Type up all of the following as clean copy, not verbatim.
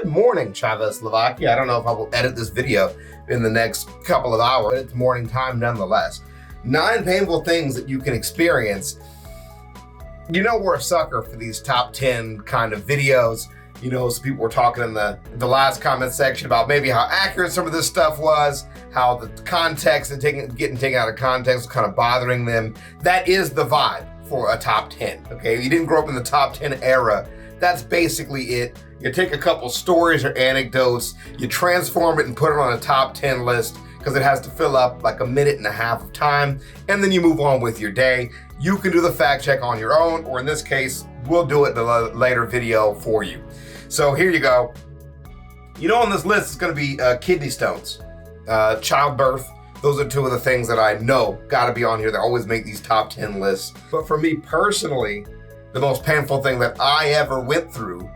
Good morning, ChavezzSlovakia. I don't know if I will edit this video in the next couple of hours. It's morning time nonetheless. 9 painful things that you can experience. You know we're a sucker for these top 10 kind of videos. You know, some people were talking in the last comment section about maybe how accurate some of this stuff was, how the context and getting taken out of context was kind of bothering them. That is the vibe for a top 10, okay? If you didn't grow up in the top 10 era, that's basically it. You take a couple stories or anecdotes, you transform it and put it on a top 10 list because it has to fill up like a minute and a half of time, and then you move on with your day. You can do the fact check on your own, or in this case, we'll do it in a later video for you. So here you go. You know, on this list is gonna be kidney stones, childbirth. Those are 2 of the things that I know gotta be on here. They always make these top 10 lists. But for me personally, the most painful thing that I ever went through,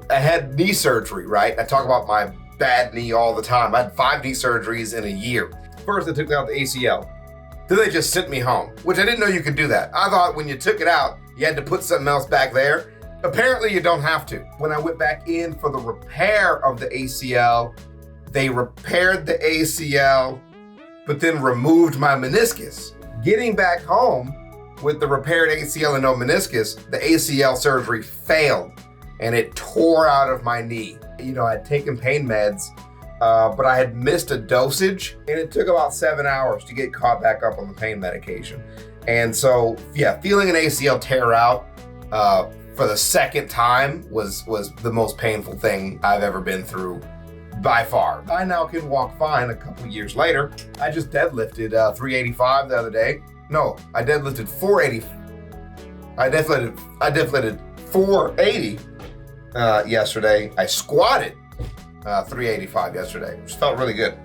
I had knee surgery, right? I talk about my bad knee all the time. I had 5 knee surgeries in a year. First, they took out the ACL. Then they just sent me home, which I didn't know you could do that. I thought when you took it out, you had to put something else back there. Apparently you don't have to. When I went back in for the repair of the ACL, they repaired the ACL, but then removed my meniscus. Getting back home with the repaired ACL and no meniscus, the ACL surgery failed and it tore out of my knee. You know, I'd taken pain meds, but I had missed a dosage, and it took about 7 hours to get caught back up on the pain medication. And so, yeah, feeling an ACL tear out for the second time was the most painful thing I've ever been through by far. I now can walk fine a couple years later. I just deadlifted 385 the other day. No, I deadlifted 480. I deadlifted 480 yesterday. I squatted 385 yesterday, which felt really good.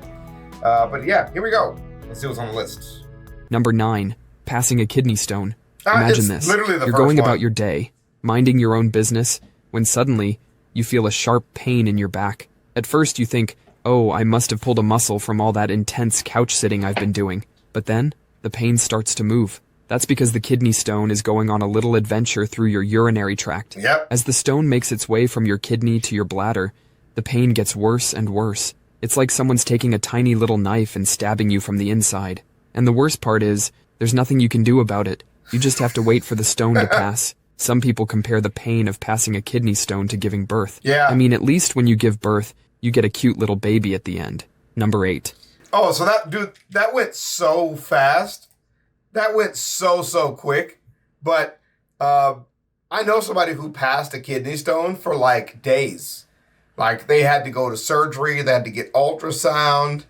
But yeah, here we go. Let's see what's on the list. Number 9, passing a kidney stone. Imagine this. You're going about your day, minding your own business, when suddenly you feel a sharp pain in your back. At first you think, oh, I must have pulled a muscle from all that intense couch sitting I've been doing. But then the pain starts to move. That's because the kidney stone is going on a little adventure through your urinary tract. Yep. As the stone makes its way from your kidney to your bladder, the pain gets worse and worse. It's like someone's taking a tiny little knife and stabbing you from the inside. And the worst part is, there's nothing you can do about it. You just have to wait for the stone to pass. Some people compare the pain of passing a kidney stone to giving birth. Yeah. I mean, at least when you give birth, you get a cute little baby at the end. Number 8. Oh, so that went so fast. That went so quick. But I know somebody who passed a kidney stone for like days. Like they had to go to surgery, they had to get ultrasound,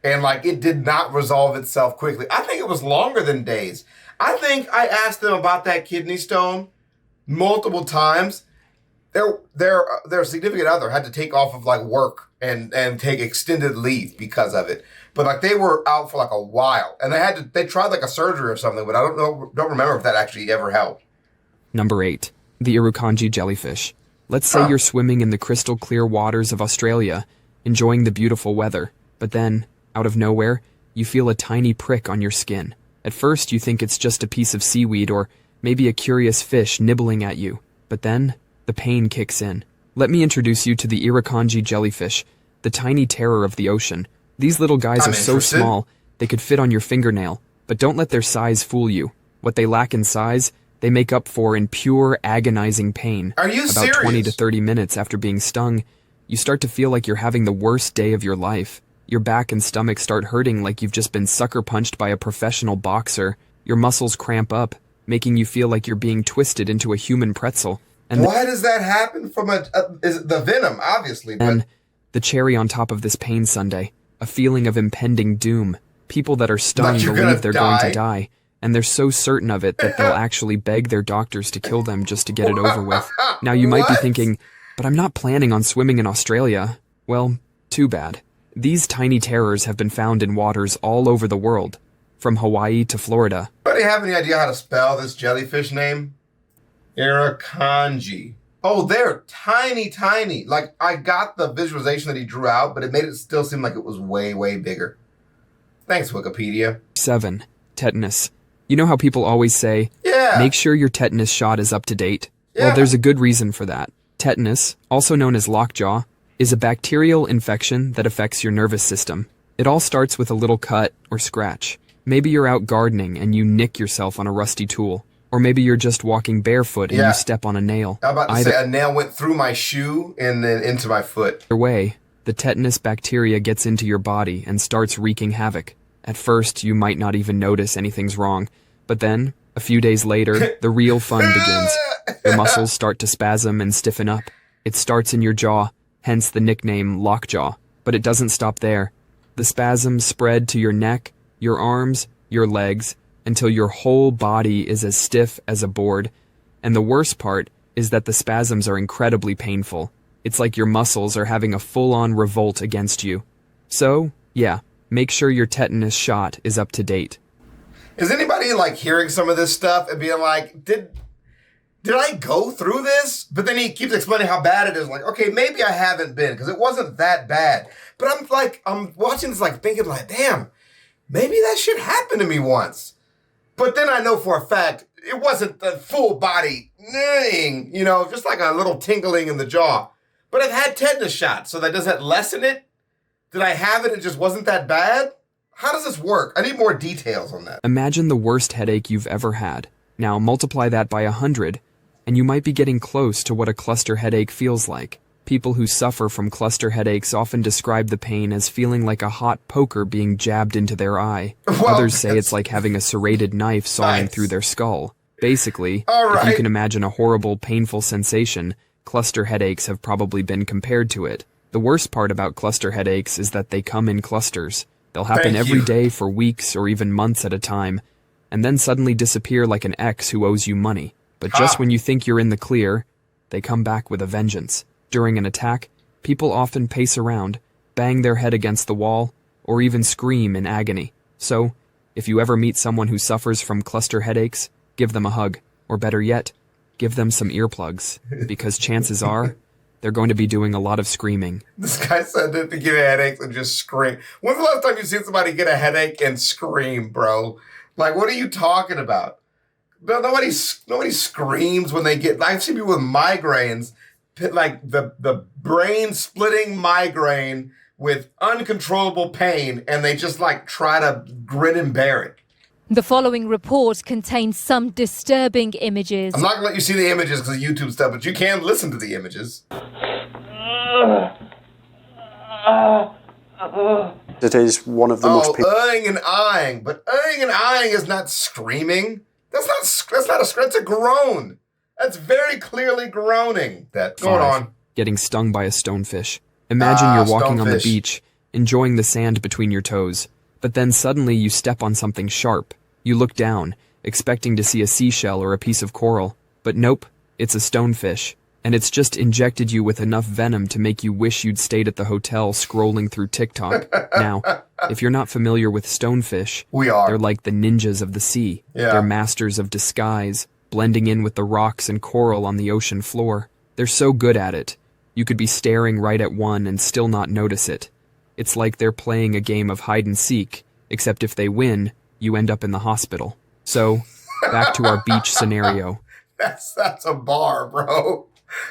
and like it did not resolve itself quickly. I think it was longer than days. I think I asked them about that kidney stone multiple times. Their significant other had to take off of like work and take extended leave because of it. But like they were out for like a while, and they tried like a surgery or something, but I don't remember if that actually ever helped. Number 8, the irukandji jellyfish. Let's say you're swimming in the crystal clear waters of Australia, enjoying the beautiful weather, but then, out of nowhere, you feel a tiny prick on your skin. At first you think it's just a piece of seaweed or maybe a curious fish nibbling at you, but then the pain kicks in. Let me introduce you to the irukandji jellyfish, the tiny terror of the ocean. These little guys are so small, they could fit on your fingernail, but don't let their size fool you. What they lack in size, they make up for in pure, agonizing pain. Are you serious? About 20 to 30 minutes after being stung, you start to feel like you're having the worst day of your life. Your back and stomach start hurting like you've just been sucker punched by a professional boxer. Your muscles cramp up, making you feel like you're being twisted into a human pretzel. And why does that happen from is it the venom, obviously? Then, the cherry on top of this pain sundae, a feeling of impending doom. People that are stung believe they're going to die, and they're so certain of it that they'll actually beg their doctors to kill them just to get it over with. Now you might be thinking, but I'm not planning on swimming in Australia. Well, too bad. These tiny terrors have been found in waters all over the world, from Hawaii to Florida. Anybody have any idea how to spell this jellyfish name? Irukandji. Oh, they're tiny. Like, I got the visualization that he drew out, but it made it still seem like it was way bigger. Thanks, Wikipedia. 7. Tetanus. You know how people always say, make sure your tetanus shot is up to date? Yeah. Well, there's a good reason for that. Tetanus, also known as lockjaw, is a bacterial infection that affects your nervous system. It all starts with a little cut or scratch. Maybe you're out gardening and you nick yourself on a rusty tool. Or maybe you're just walking barefoot and you step on a nail. I'm about to say a nail went through my shoe and then into my foot. Either way, the tetanus bacteria gets into your body and starts wreaking havoc. At first, you might not even notice anything's wrong. But then, a few days later, the real fun begins. Your muscles start to spasm and stiffen up. It starts in your jaw, hence the nickname lockjaw. But it doesn't stop there. The spasms spread to your neck, your arms, your legs, until your whole body is as stiff as a board. And the worst part is that the spasms are incredibly painful. It's like your muscles are having a full-on revolt against you. So, yeah, make sure your tetanus shot is up to date. Is anybody like hearing some of this stuff and being like, did I go through this? But then he keeps explaining how bad it is. Like, okay, maybe I haven't been because it wasn't that bad. But I'm watching this like thinking like, damn, maybe that shit happened to me once. But then I know for a fact it wasn't the full body, just like a little tingling in the jaw. But I've had tetanus shots, so does that lessen it? Did I have it? It just wasn't that bad? How does this work? I need more details on that. Imagine the worst headache you've ever had. Now multiply that by 100, and you might be getting close to what a cluster headache feels like. People who suffer from cluster headaches often describe the pain as feeling like a hot poker being jabbed into their eye. Well, others say it's like having a serrated knife sawing through their skull. Basically, if you can imagine a horrible, painful sensation, cluster headaches have probably been compared to it. The worst part about cluster headaches is that they come in clusters. They'll happen every day for weeks or even months at a time, and then suddenly disappear like an ex who owes you money. But just when you think you're in the clear, they come back with a vengeance. During an attack, people often pace around, bang their head against the wall, or even scream in agony. So, if you ever meet someone who suffers from cluster headaches, give them a hug, or better yet, give them some earplugs, because chances are, they're going to be doing a lot of screaming. This guy said that to get a headache and just scream. When's the last time you've seen somebody get a headache and scream, bro? Like, what are you talking about? Nobody screams when they get... I've seen people with migraines, like the brain-splitting migraine with uncontrollable pain, and they just, like, try to grin and bear it. The following report contains some disturbing images. I'm not going to let you see the images because of YouTube stuff, but you can listen to the images. It is one of the most... Uhing and eyeing. But uhing and eyeing is not screaming. That's not a scream. That's a groan. That's very clearly groaning. Going on. Getting stung by a stonefish. Imagine you're walking on the beach, enjoying the sand between your toes. But then suddenly you step on something sharp. You look down, expecting to see a seashell or a piece of coral. But nope, it's a stonefish. And it's just injected you with enough venom to make you wish you'd stayed at the hotel scrolling through TikTok. Now, if you're not familiar with stonefish, they're like the ninjas of the sea. Yeah. They're masters of disguise, blending in with the rocks and coral on the ocean floor. They're so good at it. You could be staring right at one and still not notice it. It's like they're playing a game of hide and seek, except if they win, you end up in the hospital. So, back to our beach scenario. That's a bar, bro.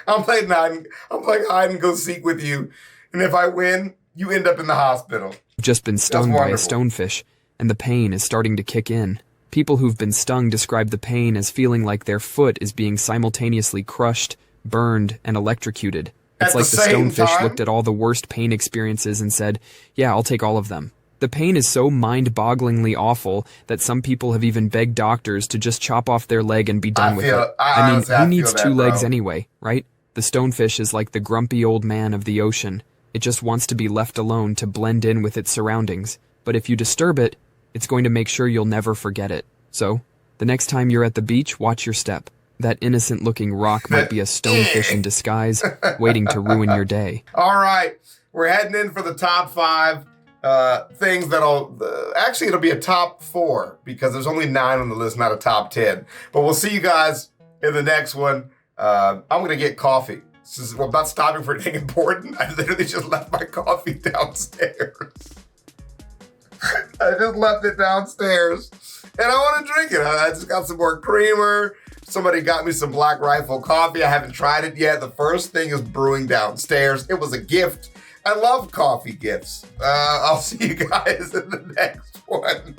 I'm playing hide and go seek with you, and if I win, you end up in the hospital. You've just been stung by a stonefish, and the pain is starting to kick in. People who've been stung describe the pain as feeling like their foot is being simultaneously crushed, burned, and electrocuted. It's like the stonefish looked at all the worst pain experiences and said, yeah, I'll take all of them. The pain is so mind-bogglingly awful that some people have even begged doctors to just chop off their leg and be done with it. I mean, who needs two legs anyway, right? The stonefish is like the grumpy old man of the ocean. It just wants to be left alone to blend in with its surroundings. But if you disturb it, it's going to make sure you'll never forget it. So, the next time you're at the beach, watch your step. That innocent-looking rock might be a stonefish in disguise, waiting to ruin your day. All right, we're heading in for the top 5 things actually it'll be a top 4 because there's only 9 on the list, not a top 10. But we'll see you guys in the next one. I'm going to get coffee. I'm not stopping for anything important. I literally just left my coffee downstairs. I just left it downstairs. And I want to drink it. I just got some more creamer. Somebody got me some Black Rifle coffee. I haven't tried it yet. The first thing is brewing downstairs. It was a gift. I love coffee gifts. I'll see you guys in the next one.